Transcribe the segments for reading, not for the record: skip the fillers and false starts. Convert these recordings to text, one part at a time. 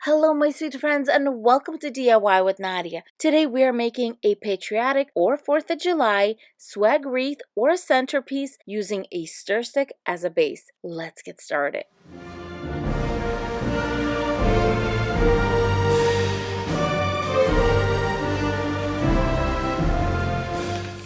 Hello my sweet friends and welcome to DIY with Nadia. Today we are making a patriotic or 4th of July swag wreath or a centerpiece using a stir stick as a base. Let's get started.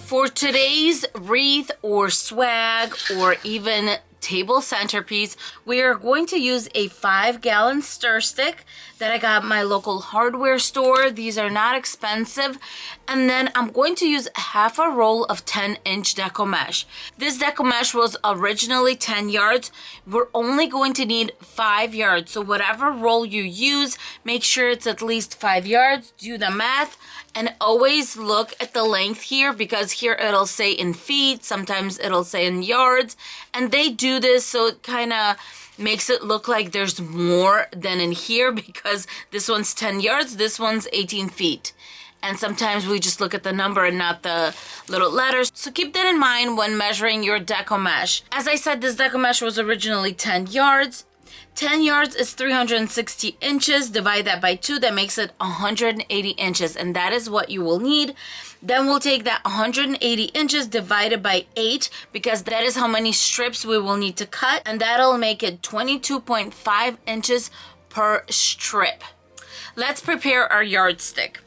For today's wreath or swag or even table centerpiece, we are going to use a 5-gallon stir stick that I got at my local hardware store. These are not expensive. And then I'm going to use half a roll of 10-inch deco mesh. This deco mesh was originally 10 yards. We're only going to need 5 yards. So whatever roll you use, make sure it's at least 5 yards. Do the math. And always look at the length here, because here it'll say in feet, sometimes it'll say in yards, and they do this so it kind of makes it look like there's more than in here, because this one's 10 yards, this one's 18 feet. And sometimes we just look at the number and not the little letters. So keep that in mind when measuring your deco mesh. As I said, this deco mesh was originally 10 yards. 10 yards is 360 inches. Divide that by 2, that makes it 180 inches, and that is what you will need. Then we'll take that 180 inches divided by 8, because that is how many strips we will need to cut, and that'll make it 22.5 inches per strip. Let's prepare our yardstick.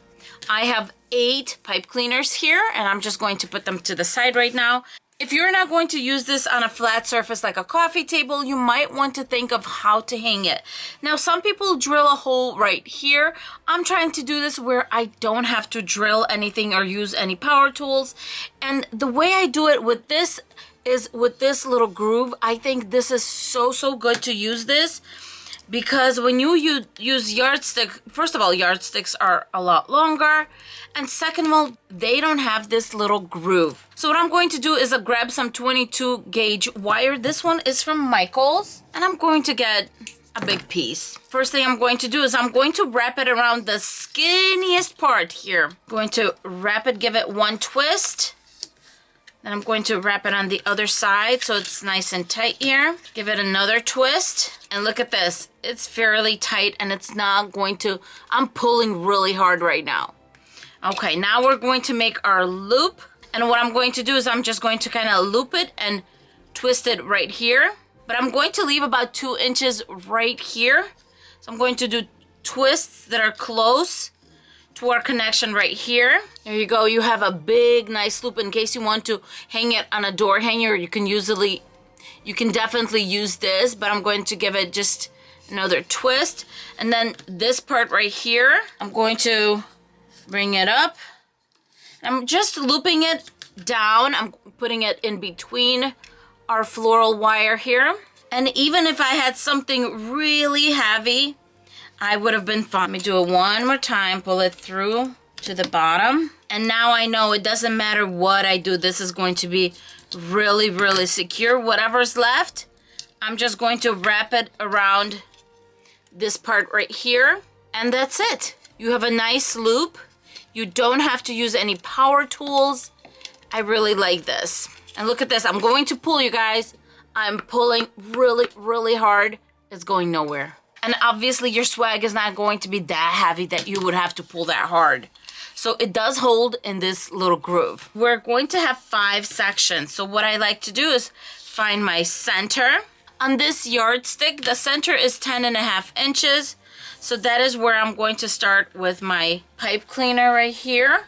I have 8 pipe cleaners here, and I'm just going to put them to the side right now. If you're not going to use this on a flat surface like a coffee table, you might want to think of how to hang it. Now, some people drill a hole right here. I'm trying to do this where I don't have to drill anything or use any power tools. And the way I do it with this is with this little groove. I think this is so good to use this, because when you use yardstick, first of all, yardsticks are a lot longer, and second of all, they don't have this little groove. So what I'm going to do is grab some 22 gauge wire. This one is from Michael's, and I'm going to get a big piece. First thing I'm going to do is I'm going to wrap it around the skinniest part here. I'm going to wrap it, give it one twist. Then I'm going to wrap it on the other side so it's nice and tight here. Give it another twist. And look at this. It's fairly tight and it's not going to, I'm pulling really hard right now. Okay, now we're going to make our loop. And what I'm going to do is I'm just going to kind of loop it and twist it right here. But I'm going to leave about 2 inches right here. So I'm going to do twists that are close to our connection right here. There you go. You have a big, nice loop in case you want to hang it on a door hanger. You can definitely use this, but I'm going to give it just another twist. And then this part right here, I'm going to bring it up. I'm just looping it down. I'm putting it in between our floral wire here. And even if I had something really heavy, I would have been fine. Let me do it one more time, pull it through to the bottom. And now I know it doesn't matter what I do, this is going to be really secure. Whatever's left, I'm just going to wrap it around this part right here. And that's it. You have a nice loop. You don't have to use any power tools. I really like this. And look at this, I'm going to pull, you guys. I'm pulling really hard. It's going nowhere. And obviously your swag is not going to be that heavy that you would have to pull that hard. So it does hold in this little groove. We're going to have 5 sections. So what I like to do is find my center. On this yardstick, the center is 10.5 inches. So that is where I'm going to start with my pipe cleaner right here.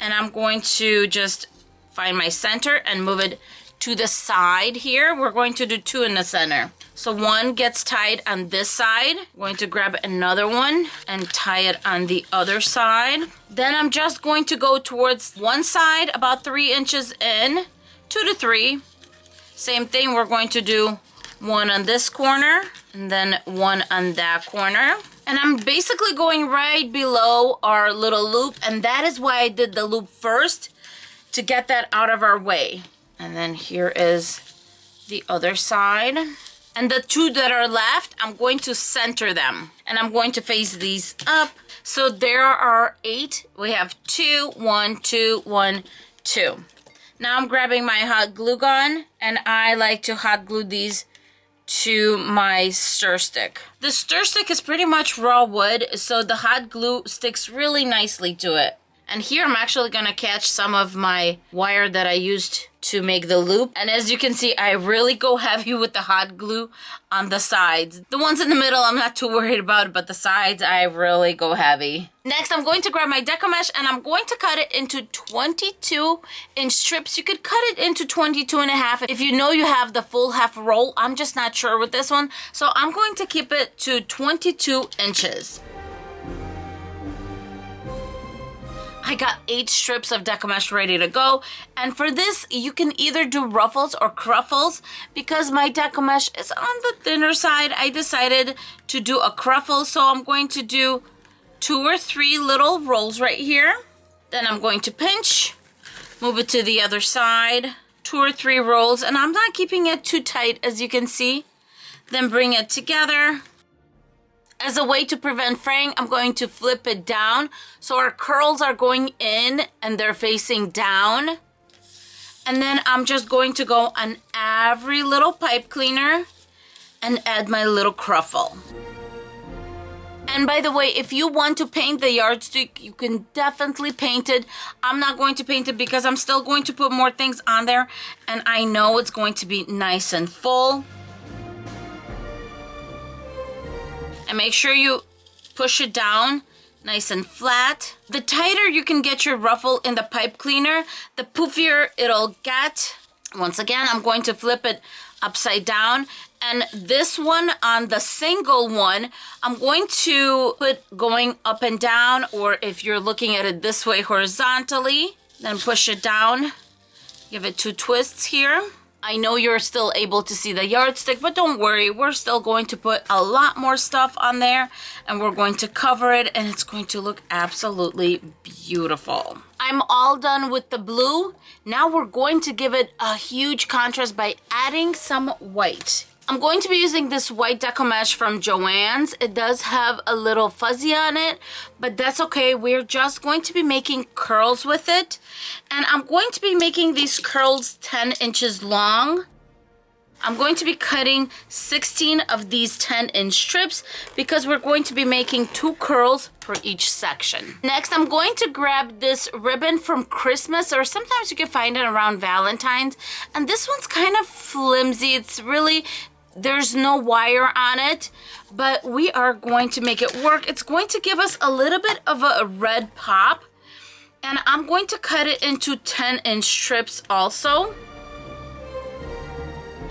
And I'm going to just find my center and move it to the side here. We're going to do 2 in the center. So one gets tied on this side. I'm going to grab another one and tie it on the other side. Then I'm just going to go towards one side about 3 inches in, 2 to 3. Same thing, we're going to do one on this corner and then one on that corner. And I'm basically going right below our little loop, and that is why I did the loop first, to get that out of our way. And then here is the other side. And the 2 that are left, I'm going to center them. And I'm going to face these up. So there are 8. We have 2, 1, 2, 1, 2. Now I'm grabbing my hot glue gun, and I like to hot glue these to my stir stick. The stir stick is pretty much raw wood, so the hot glue sticks really nicely to it. And here I'm actually gonna catch some of my wire that I used to make the loop. And as you can see, I really go heavy with the hot glue on the sides. The ones in the middle, I'm not too worried about, but the sides, I really go heavy. Next, I'm going to grab my deco mesh and I'm going to cut it into 22-inch strips. You could cut it into 22.5 if you know you have the full half roll. I'm just not sure with this one. So I'm going to keep it to 22 inches. I got 8 strips of deco mesh ready to go, and for this you can either do ruffles or cruffles. Because my deco mesh is on the thinner side, I decided to do a cruffle, so I'm going to do 2 or 3 little rolls right here. Then I'm going to pinch, move it to the other side, 2 or 3 rolls, and I'm not keeping it too tight, as you can see. Then bring it together. As a way to prevent fraying, I'm going to flip it down so our curls are going in and they're facing down. And then I'm just going to go on every little pipe cleaner and add my little cruffle. And by the way, if you want to paint the yardstick, you can definitely paint it. I'm not going to paint it because I'm still going to put more things on there, and I know it's going to be nice and full. And make sure you push it down nice and flat. The tighter you can get your ruffle in the pipe cleaner, the poofier it'll get. Once again, I'm going to flip it upside down. And this one, on the single one, I'm going to put going up and down, or if you're looking at it this way, horizontally. Then push it down. Give it 2 twists here. I know you're still able to see the yardstick, but don't worry, we're still going to put a lot more stuff on there, and we're going to cover it, and it's going to look absolutely beautiful. I'm all done with the blue. Now we're going to give it a huge contrast by adding some white. I'm going to be using this white deco mesh from Joann's. It does have a little fuzzy on it, but that's okay. We're just going to be making curls with it. And I'm going to be making these curls 10 inches long. I'm going to be cutting 16 of these 10-inch strips because we're going to be making 2 curls per each section. Next, I'm going to grab this ribbon from Christmas, or sometimes you can find it around Valentine's. And this one's kind of flimsy. It's really, there's no wire on it, but we are going to make it work. It's going to give us a little bit of a red pop. And I'm going to cut it into 10-inch strips also.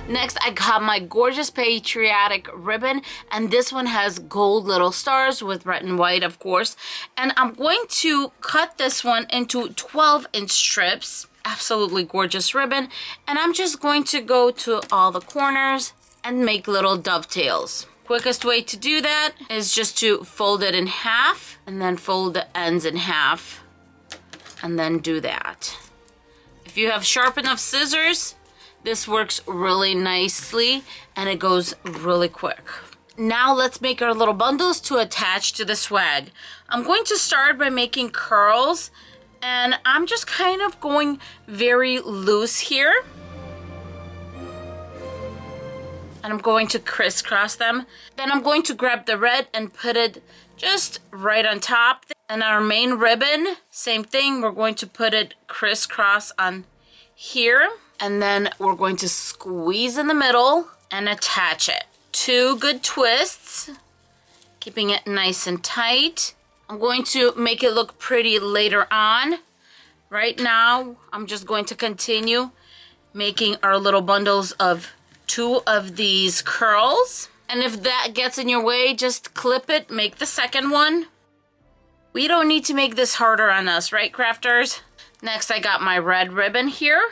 Next, I got my gorgeous Patriotic ribbon, and this one has gold little stars with red and white, of course. And I'm going to cut this one into 12-inch strips. Absolutely gorgeous ribbon. And I'm just going to go to all the corners and make little dovetails. Quickest way to do that is just to fold it in half and then fold the ends in half and then do that. If you have sharp enough scissors, this works really nicely and it goes really quick. Now let's make our little bundles to attach to the swag. I'm going to start by making curls, and I'm just kind of going very loose here. And I'm going to crisscross them. Then I'm going to grab the red and put it just right on top. And our main ribbon, same thing, we're going to put it crisscross on here. And then we're going to squeeze in the middle and attach it. 2 good twists, keeping it nice and tight. I'm going to make it look pretty later on. Right now, I'm just going to continue making our little bundles of 2 of these curls. And if that gets in your way, just clip it, make the second one. We don't need to make this harder on us, right, crafters? Next, I got my red ribbon here.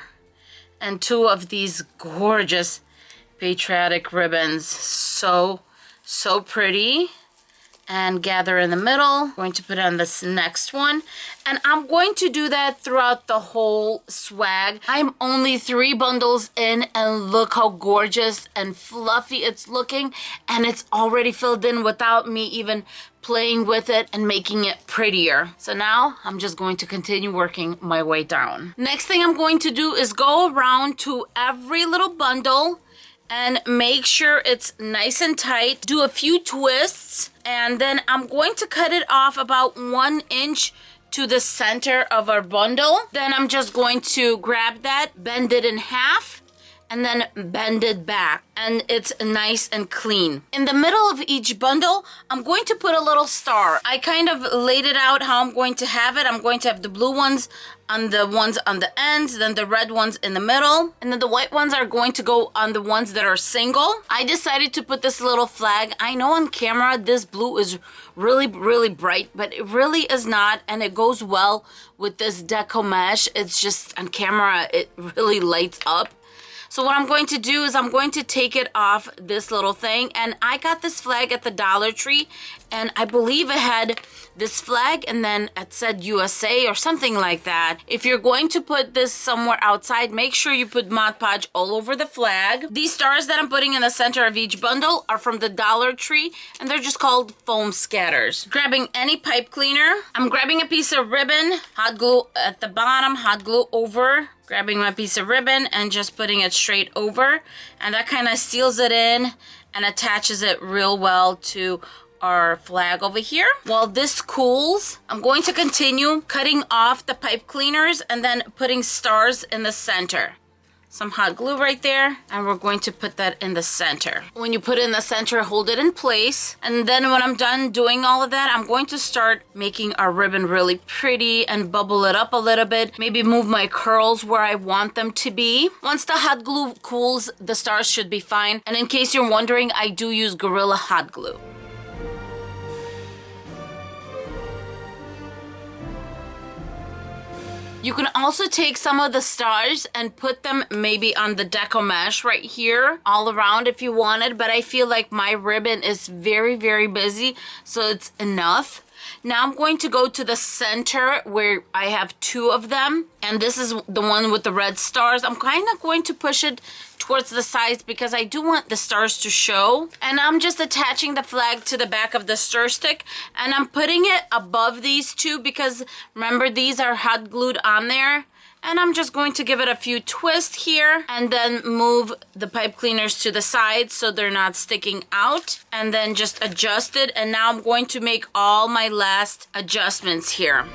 And 2 of these gorgeous Patriotic ribbons. So pretty. And gather in the middle. I'm going to put on this next one. And I'm going to do that throughout the whole swag. I'm only 3 bundles in, and look how gorgeous and fluffy it's looking. And it's already filled in without me even playing with it and making it prettier. So now I'm just going to continue working my way down. Next thing I'm going to do is go around to every little bundle and make sure it's nice and tight. Do a few twists, and then I'm going to cut it off about 1 inch to the center of our bundle. Then I'm just going to grab that, bend it in half, and then bend it back, and it's nice and clean. In the middle of each bundle, I'm going to put a little star. I kind of laid it out how I'm going to have it. I'm going to have the blue ones on the ends, then the red ones in the middle, and then the white ones are going to go on the ones that are single. I decided to put this little flag. I know on camera this blue is really, really bright, but it really is not, and it goes well with this deco mesh. It's just on camera, it really lights up. So what I'm going to do is I'm going to take it off this little thing, and I got this flag at the Dollar Tree, and I believe it had this flag and then it said USA or something like that. If you're going to put this somewhere outside, make sure you put Mod Podge all over the flag. These stars that I'm putting in the center of each bundle are from the Dollar Tree, and they're just called foam scatters. Grabbing any pipe cleaner, I'm grabbing a piece of ribbon, hot glue at the bottom, hot glue over, grabbing my piece of ribbon and just putting it straight over, and that kind of seals it in and attaches it real well to our flag over here. While this cools, I'm going to continue cutting off the pipe cleaners and then putting stars in the center. Some hot glue right there, and we're going to put that in the center. When you put it in the center, hold it in place, and then when I'm done doing all of that, I'm going to start making our ribbon really pretty and bubble it up a little bit, maybe move my curls where I want them to be. Once the hot glue cools, the stars should be fine, and in case you're wondering, I do use Gorilla hot glue. You can also take some of the stars and put them maybe on the deco mesh right here all around if you wanted, but I feel like my ribbon is very, very busy, so it's enough. Now I'm going to go to the center where I have 2 of them, and this is the one with the red stars. I'm kind of going to push it towards the sides because I do want the stars to show. And I'm just attaching the flag to the back of the stir stick, and I'm putting it above these 2 because remember, these are hot glued on there. And I'm just going to give it a few twists here and then move the pipe cleaners to the side so they're not sticking out, and then just adjust it. And now I'm going to make all my last adjustments here.